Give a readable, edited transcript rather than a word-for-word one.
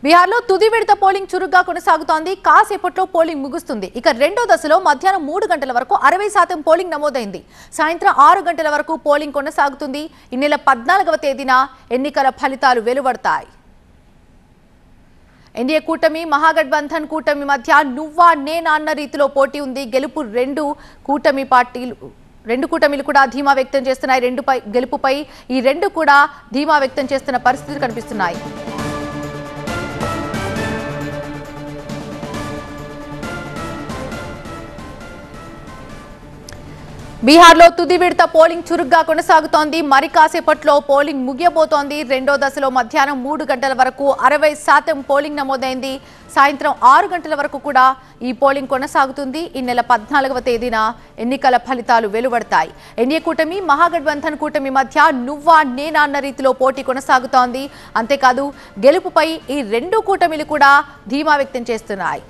బీహార్లో తుది విడత పోలింగ్ చురుగ్గా కొనసాగుతోంది. కాసేపట్లో పోలింగ్ ముగుస్తుంది. ఇక రెండో దశలో మధ్యాహ్నం 3 గంటల వరకు 60% పోలింగ్ నమోదైంది. సాయంత్రం 6 గంటల వరకు పోలింగ్ కొనసాగుతుంది. ఈ నెల 14వ తేదీన ఎన్నికల ఫలితాలు వెలువడతాయి. ఎన్డీఏ కూటమి మహాగఠబంధన్ కూటమి మధ్య నువ్వా నేనా అన్న రీతిలో పోటీ ఉంది. రెండు కూటమిలు కూడా ధీమా వ్యక్తం చేస్తున్నాయి. గెలుపుపై ఈ రెండు కూడా ధీమా వ్యక్తం చేస్తున్న పరిస్థితులు కనిపిస్తున్నాయి. బీహార్లో తుది విడత పోలింగ్ చురుగ్గా కొనసాగుతోంది. మరి కాసేపట్లో పోలింగ్ ముగియబోతోంది. రెండో దశలో మధ్యాహ్నం 3 గంటల వరకు 60% పోలింగ్ నమోదైంది. సాయంత్రం 6 గంటల వరకు కూడా ఈ పోలింగ్ కొనసాగుతుంది. ఈ నెల 14వ తేదీన ఎన్నికల ఫలితాలు వెలువడతాయి. ఎన్డీఏ కూటమి మహాగఠబంధన్ కూటమి మధ్య నువ్వా నేనా అన్న రీతిలో పోటీ కొనసాగుతోంది. అంతేకాదు గెలుపుపై ఈ రెండు కూటమిలు కూడా ధీమా వ్యక్తం చేస్తున్నాయి.